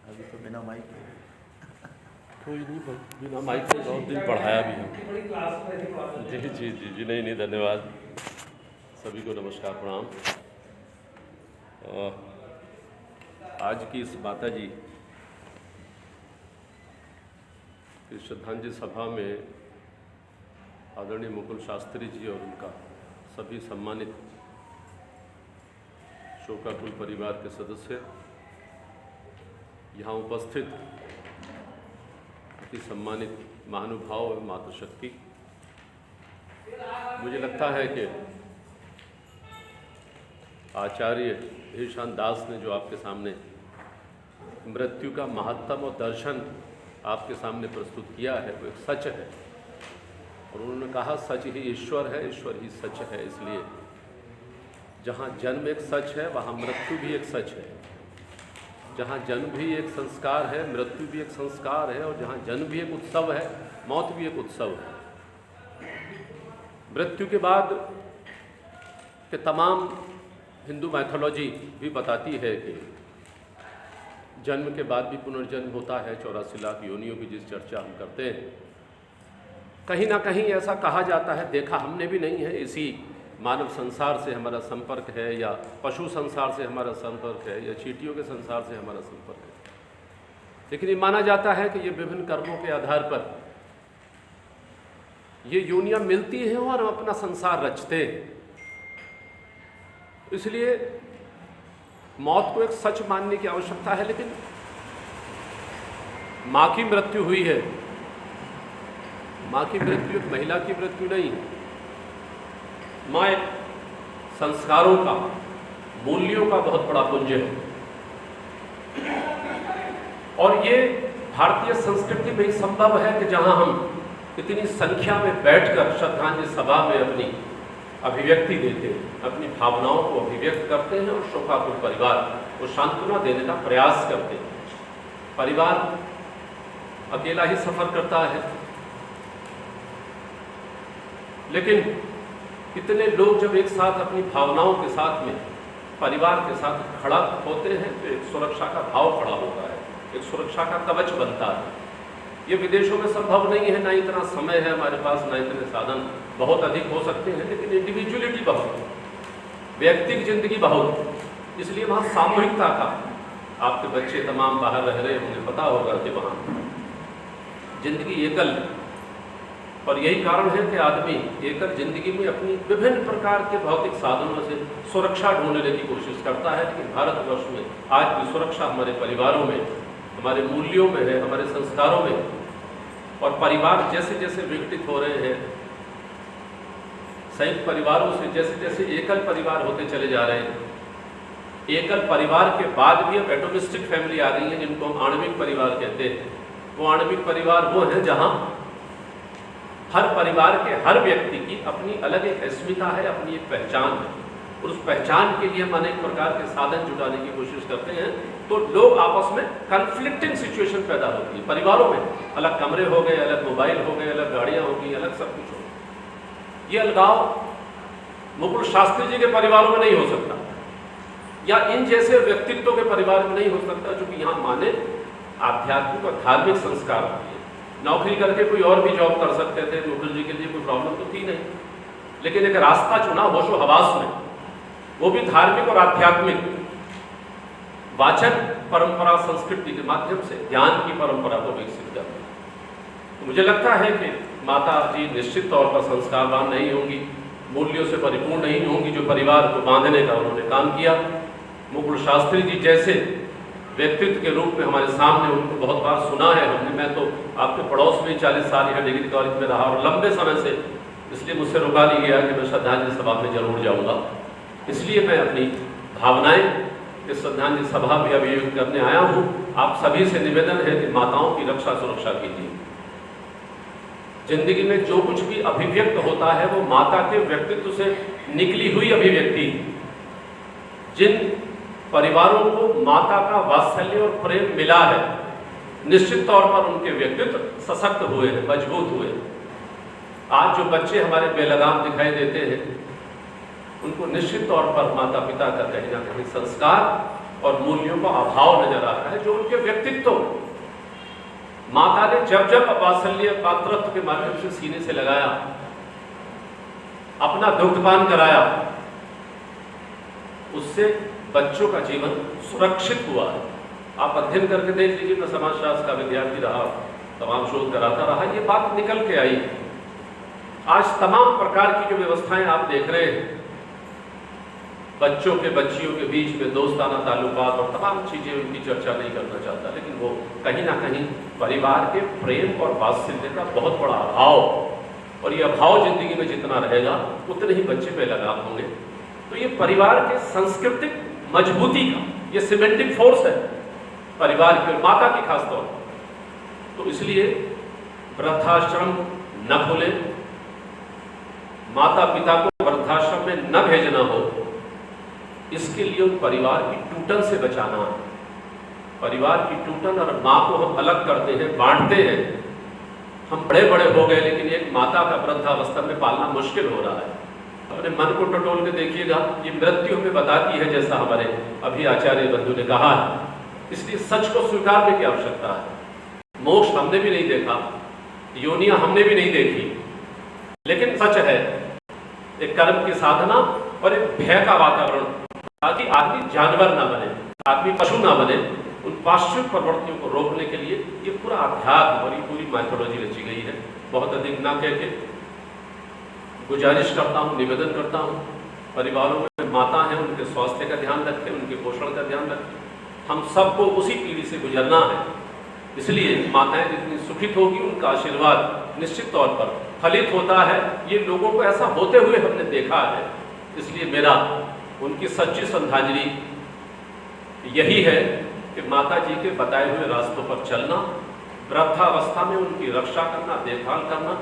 अभी तो बिना माइक कोई नहीं, बिना माइक से बहुत दिन पढ़ाया भी हम। जी जी जी जी नहीं धन्यवाद। सभी को नमस्कार, प्रणाम। आज की इस माता जी की श्रद्धांजलि सभा में आदरणीय मुकुल शास्त्री जी और उनका सभी सम्मानित शोकाकुल परिवार के सदस्य, यहाँ उपस्थित अति सम्मानित महानुभाव एवं मातृशक्ति, मुझे लगता है कि आचार्य धीरशान दास ने जो आपके सामने मृत्यु का महत्तम और दर्शन आपके सामने प्रस्तुत किया है, वो एक सच है। और उन्होंने कहा सच ही ईश्वर है, ईश्वर ही सच है। इसलिए जहाँ जन्म एक सच है, वहाँ मृत्यु भी एक सच है। जहाँ जन्म भी एक संस्कार है, मृत्यु भी एक संस्कार है। और जहाँ जन्म भी एक उत्सव है, मौत भी एक उत्सव है। मृत्यु के बाद के तमाम हिंदू मैथोलॉजी भी बताती है कि जन्म के बाद भी पुनर्जन्म होता है। 84 लाख योनियों की जिस चर्चा हम करते हैं, कहीं ना कहीं ऐसा कहा जाता है, देखा हमने भी नहीं है, इसी मानव संसार से हमारा संपर्क है, या पशु संसार से हमारा संपर्क है, या चींटियों के संसार से हमारा संपर्क है। लेकिन ये माना जाता है कि ये विभिन्न कर्मों के आधार पर ये योनियां मिलती हैं और हम अपना संसार रचते हैं। इसलिए मौत को एक सच मानने की आवश्यकता है, लेकिन माँ की मृत्यु हुई है, माँ की मृत्यु एक महिला की मृत्यु नहीं है। माँ एक संस्कारों का, मूल्यों का बहुत बड़ा पुंज है, और ये भारतीय संस्कृति में ही संभव है कि जहाँ हम इतनी संख्या में बैठकर श्रद्धांजलि सभा में अपनी अभिव्यक्ति देते हैं, अपनी भावनाओं को अभिव्यक्त करते हैं और शोकाकुल परिवार को सांत्वना देने का प्रयास करते हैं। परिवार अकेला ही सफर करता है, लेकिन इतने लोग जब एक साथ अपनी भावनाओं के साथ में परिवार के साथ खड़ा होते हैं तो एक सुरक्षा का भाव खड़ा होता है, एक सुरक्षा का कवच बनता है। ये विदेशों में संभव नहीं है, ना इतना समय है हमारे पास, ना इतने साधन, बहुत अधिक हो सकते हैं, लेकिन इंडिविजुअलिटी बहुत, व्यक्तिगत जिंदगी बहुत, इसलिए वहाँ सामूहिकता का, आपके बच्चे तमाम बाहर रह रहे होंगे, पता होगा कि वहाँ जिंदगी एकल, और यही कारण है कि आदमी एकल जिंदगी में अपनी विभिन्न प्रकार के भौतिक साधनों से सुरक्षा ढूंढने की कोशिश करता है। लेकिन भारतवर्ष में आज भी सुरक्षा हमारे परिवारों में, हमारे मूल्यों में है, हमारे संस्कारों में, और परिवार जैसे जैसे विघटित हो रहे हैं, संयुक्त परिवारों से जैसे जैसे एकल परिवार होते चले जा रहे हैं, एकल परिवार के बाद भी अब एटोमिस्टिक फैमिली आ गई है, जिनको हम आणविक परिवार कहते हैं। वो आणविक परिवार वो है जहाँ हर परिवार के हर व्यक्ति की अपनी अलग एक अस्मिता है, अपनी एक पहचान है, और उस पहचान के लिए हम अनेक प्रकार के साधन जुटाने की कोशिश करते हैं, तो लोग आपस में कन्फ्लिक्टिंग सिचुएशन पैदा होती है। परिवारों में अलग कमरे हो गए, अलग मोबाइल हो गए, अलग गाड़ियाँ हो गई, अलग सब कुछ हो गया। ये अलगाव मुकुल शास्त्री जी के परिवारों में नहीं हो सकता, या इन जैसे व्यक्तित्व के परिवार में नहीं हो सकता, क्योंकि यहाँ माने आध्यात्मिक और धार्मिक संस्कार होती है। नौकरी करके कोई और भी जॉब कर सकते थे, मुकुल जी के लिए कोई प्रॉब्लम तो थी नहीं, लेकिन एक रास्ता चुना होशो हवास में, वो भी धार्मिक और आध्यात्मिक, वाचन परंपरा संस्कृति के माध्यम से ज्ञान की परंपरा को विकसित करना। तो मुझे लगता है कि माता जी निश्चित तौर पर संस्कारवान नहीं होंगी, मूल्यों से परिपूर्ण नहीं होंगी, जो परिवार को बांधने का उन्होंने काम किया। मुकुल शास्त्री जी जैसे व्यक्तित्व के रूप में हमारे सामने, उनको बहुत बार सुना है हमने। मैं तो आपके पड़ोस में 40 साल यहाँ डिग्री कॉलेज में रहा, और लंबे समय से, इसलिए मुझसे रोका नहीं गया कि मैं श्रद्धांजलि सभा में जरूर जाऊँगा। इसलिए मैं अपनी भावनाएं इस श्रद्धांजलि सभा में अभिव्यक्त करने आया हूँ। आप सभी से निवेदन है कि माताओं की रक्षा सुरक्षा कीजिए। जिंदगी में जो कुछ भी अभिव्यक्त होता है वो माता के व्यक्तित्व से निकली हुई अभिव्यक्ति। जिन परिवारों को माता का वात्सल्य और प्रेम मिला है, निश्चित तौर पर उनके व्यक्तित्व सशक्त हुए हैं, मजबूत हुए हैं। आज जो बच्चे हमारे बेलगाम दिखाई देते हैं, उनको निश्चित तौर पर माता पिता का कहीं ना कहीं संस्कार और मूल्यों का अभाव नजर आ रहा है, जो उनके व्यक्तित्व माता ने जब जब वात्सल्य पात्रत्व के माध्यम से सीने से लगाया, अपना दुग्धपान कराया, उससे बच्चों का जीवन सुरक्षित हुआ है। आप अध्ययन करके देख लीजिए, मैं समाजशास्त्र का विद्यार्थी रहा, तमाम शोध कराता रहा, ये बात निकल के आई। आज तमाम प्रकार की जो व्यवस्थाएं आप देख रहे हैं, बच्चों के बच्चियों के बीच में दोस्ताना ताल्लुकात और तमाम चीजें, उनकी चर्चा नहीं करना चाहता, लेकिन वो कहीं ना कहीं परिवार के प्रेम और वात्सल्य का बहुत बड़ा अभाव, और ये अभाव जिंदगी में जितना रहेगा उतने ही बच्चे पे लगाव होंगे। तो ये परिवार के सांस्कृतिक मजबूती का ये सीमेंटिंग फोर्स है परिवार की, और माता की खास तौर पर। तो इसलिए वृद्धाश्रम न खोले, माता पिता को वृद्धाश्रम में न भेजना हो, इसके लिए उन परिवार की टूटन से बचाना है। परिवार की टूटन और माँ को हम अलग करते हैं, बांटते हैं। हम बड़े बड़े हो गए, लेकिन एक माता का वृद्धावस्था में पालना मुश्किल हो रहा है। अपने मन को टटोल के देखिएगा, ये मृत्यु हमें बताती है, जैसा हमारे अभी आचार्य बंधु ने कहा है। इसलिए सच को स्वीकारने की आवश्यकता है। मोक्ष हमने भी नहीं देखा, योनियां हमने भी नहीं देखी, लेकिन सच है एक कर्म की साधना और एक भय का वातावरण, ताकि आदमी जानवर ना बने, आदमी पशु ना बने। उन पाश्चात्य प्रवृत्तियों को रोकने के लिए ये पूरा अध्यात्म और ये पूरी मैथोलॉजी रची गई है। बहुत अधिक ना कह के गुजारिश करता हूँ, निवेदन करता हूँ, परिवारों में माता हैं उनके स्वास्थ्य का ध्यान रखें, उनके पोषण का ध्यान रखें। हम सबको उसी पीढ़ी से गुजरना है, इसलिए माताएं जितनी सुखित होगी उनका आशीर्वाद निश्चित तौर पर फलित होता है। ये लोगों को ऐसा होते हुए हमने देखा है, इसलिए मेरा उनकी सच्ची श्रद्धांजलि यही है कि माता जी के बताए हुए रास्तों पर चलना, वृद्धावस्था में उनकी रक्षा करना, देखभाल करना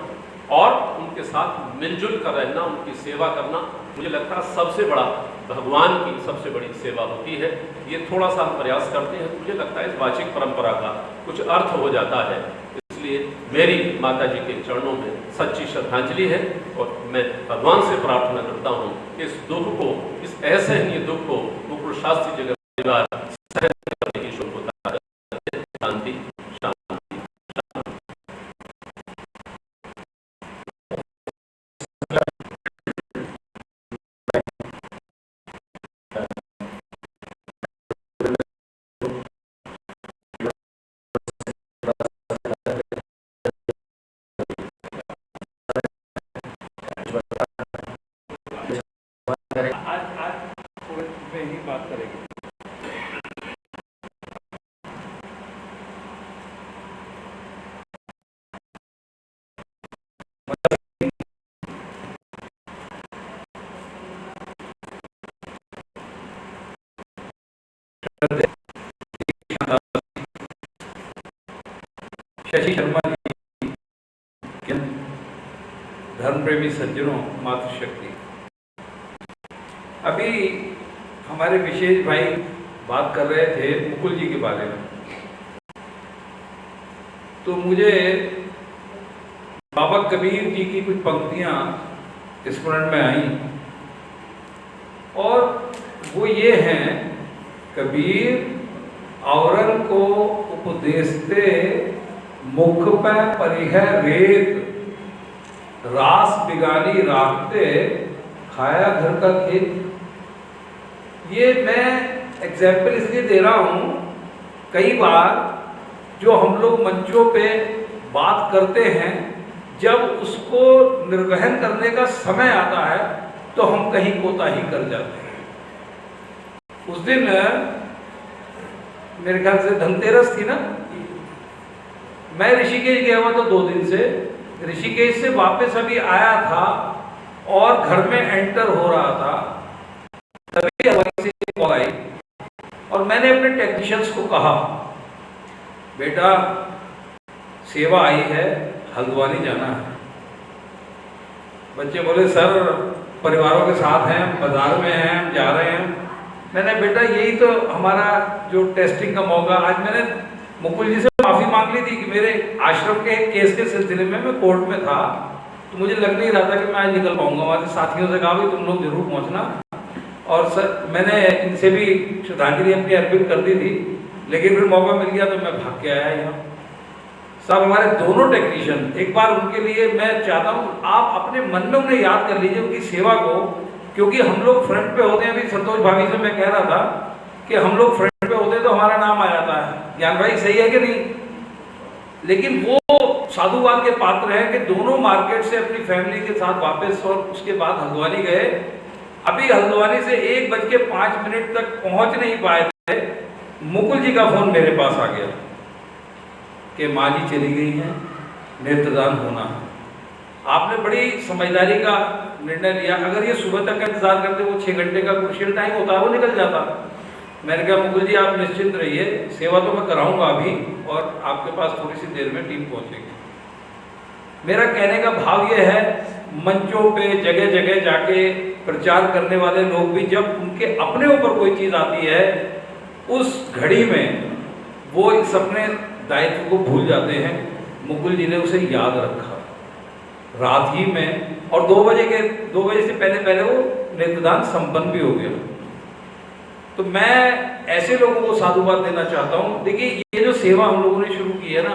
और उनके साथ मिलजुल कर रहना, उनकी सेवा करना, मुझे लगता है सबसे बड़ा भगवान की सबसे बड़ी सेवा होती है। ये थोड़ा सा हम प्रयास करते हैं, मुझे लगता है इस वाचिक परंपरा का कुछ अर्थ हो जाता है। इसलिए मेरी माता जी के चरणों में सच्ची श्रद्धांजलि है और मैं भगवान से प्रार्थना करता हूँ कि इस दुख को, इस असहनीय दुख को मुकुल शास्त्री जगत परिवार सहन करने की शुभ होता है। शांति शांति। आज थोड़े में ही बात करेंगे। शशि शर्मा जी, धर्म प्रेमी सज्जनों, मातृशक्ति। अभी हमारे विशेष भाई बात कर रहे थे मुकुल जी के बारे में, तो मुझे बाबा कबीर जी की कुछ पंक्तियां स्मरण में आई और वो ये हैं, कबीर औरन को उपदेशते मुख पे परिह रेत, रास बिगानी राखते खाया घर का खेत। ये मैं एग्जाम्पल इसलिए दे रहा हूँ, कई बार जो हम लोग मंचों पे बात करते हैं, जब उसको निर्वहन करने का समय आता है तो हम कहीं कोताही कर जाते हैं। उस दिन मेरे ख्याल से धनतेरस थी ना, मैं ऋषिकेश गया हुआ था 2 दिन से। ऋषिकेश से वापस अभी आया था और घर में एंटर हो रहा था, तभी हमारी से कॉल आई और मैंने अपने टेक्नीशियंस को कहा, बेटा सेवा आई है, हल्द्वानी जाना है। बच्चे बोले सर परिवारों के साथ हैं, बाजार में हैं, हम जा रहे हैं। मैंने बेटा यही तो हमारा जो टेस्टिंग का मौका, आज मैंने मुकुल जी से माफ़ी मांग ली थी कि मेरे आश्रम के एक केस के सिलसिले में मैं कोर्ट में था, तो मुझे लग नहीं रहा था कि मैं आज निकल पाऊंगा। वहाँ से साथियों से कहा भी तुम लोग जरूर पहुँचना, और सर मैंने इनसे भी श्रद्धांजलि अपनी अर्पित कर दी थी, लेकिन फिर मौका मिल गया तो मैं भाग के आया यहाँ। सब हमारे दोनों टेक्नीशियन, एक बार उनके लिए मैं चाहता हूँ आप अपने मन में उन्हें याद कर लीजिए, उनकी सेवा को, क्योंकि हम लोग फ्रंट पे होते हैं। अभी संतोष भाभी से मैं कह रहा था कि हम लोग फ्रंट पे होते हैं तो हमारा नाम आ जाता है, ज्ञान भाई सही है कि नहीं, लेकिन वो साधुवाद के पात्र हैं कि दोनों मार्केट से अपनी फैमिली के साथ वापस और उसके बाद हल्द्वानी गए। अभी हल्द्वानी से 1:05 तक पहुंच नहीं पाए थे, मुकुल जी का फोन मेरे पास आ गया कि माँ जी चली गई हैं, नेत्रदान होना है। आपने बड़ी समझदारी का निर्णय लिया। अगर ये सुबह तक का इंतजार करते, वो 6 घंटे का क्रूशियल टाइम होता है, वो निकल जाता। मैंने कहा मुकुल जी आप निश्चिंत रहिए, सेवा तो मैं कराऊंगा अभी, और आपके पास थोड़ी सी देर में टीम पहुंचेगी। मेरा कहने का भाव ये है, मंचों पे जगह जगह जाके प्रचार करने वाले लोग भी जब उनके अपने ऊपर कोई चीज़ आती है, उस घड़ी में वो इस अपने दायित्व को भूल जाते हैं। मुकुल जी ने उसे याद रखा रात ही में, और 2 बजे से पहले वो नेत्रदान संपन्न भी हो गया। तो मैं ऐसे लोगों को साधुवाद देना चाहता हूँ। देखिए ये जो सेवा हम लोगों ने शुरू की है ना,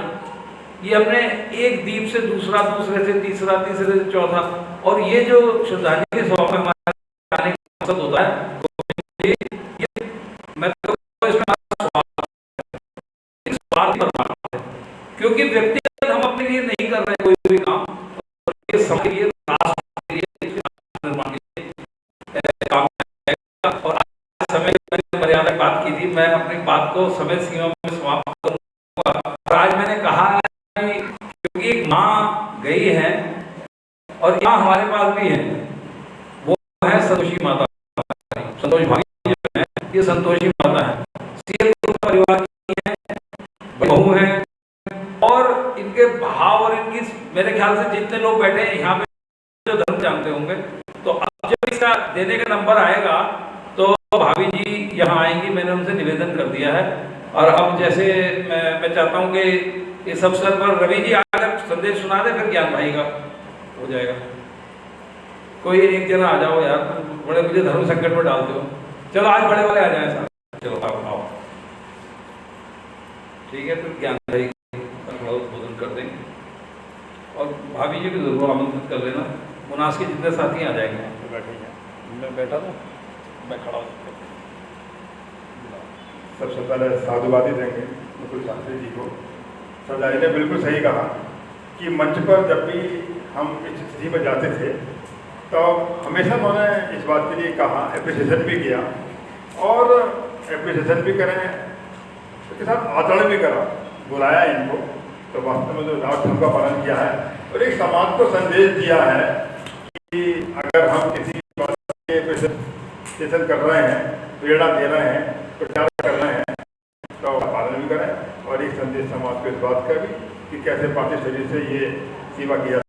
ये हमने एक दीप से दूसरा, दूसरे से तीसरा, तीसरे से चौथा, और ये जो श्रद्धांजलि सभा में हमारे आने का मकसद होता है, तो ये मैं तो इसमें क्योंकि व्यक्तिगत हम अपने लिए नहीं कर रहे कोई भी काम, और ये तो समय सीमा में समाप्त करूंगा। और आज मैंने कहा कि क्योंकि एक माँ गई है और माँ हमारे पास भी है, वो है संतोषी माता। संतोष भाभी जो है ये संतोषी माता है, सीएल ग्रुप परिवार की है, बहू है। और इनके भाव और इनकी, मेरे ख्याल से जितने लोग बैठे हैं यहाँ पे जो धर्म जानते होंगे, तो अब जब इसका देने का नंबर आएगा तो भाभी जी यहाँ आएंगी, मैंने उनसे निवेदन कर दिया है। और अब जैसे मैं चाहता हूँ कि इस अवसर पर रवि जी आकर संदेश सुना दे, फिर ज्ञान भाई का हो जाएगा। कोई एक जना आ जाओ यार, बड़े मुझे धर्म संकट में डालते हो। चलो आज बड़े वाले आ जाए साहब, चलो आप आओ, ठीक है। फिर ज्ञान भाई उद्बोधन कर देंगे और भाभी जी भी जरूर आमंत्रित कर लेना। मुनास के जितने साथी आ जाएंगे। मैं बैठा था, मैं खड़ा हूँ। सबसे पहले साधुवादी देंगे मुकुल शास्त्री जी को। सरदारी ने बिल्कुल सही कहा कि मंच पर जब भी हम इस स्थिति में जाते थे तो हमेशा उन्होंने इस बात के लिए कहा, एप्रिसिएशन भी किया और एप्रिसिएशन भी करें, उसके साथ आचरण भी करा, बुलाया इनको तो वास्तव में जो राजधर्म का पालन किया है और एक समाज को संदेश दिया है कि अगर हम किसी बात के एप्रिसिएशन कर रहे हैं, प्रेरणा दे रहे हैं, प्रचार कर रहे हैं तो पालन भी करें। और एक संदेश समाज को इस बात का भी कि कैसे पार्टी शरीर से ये सेवा किया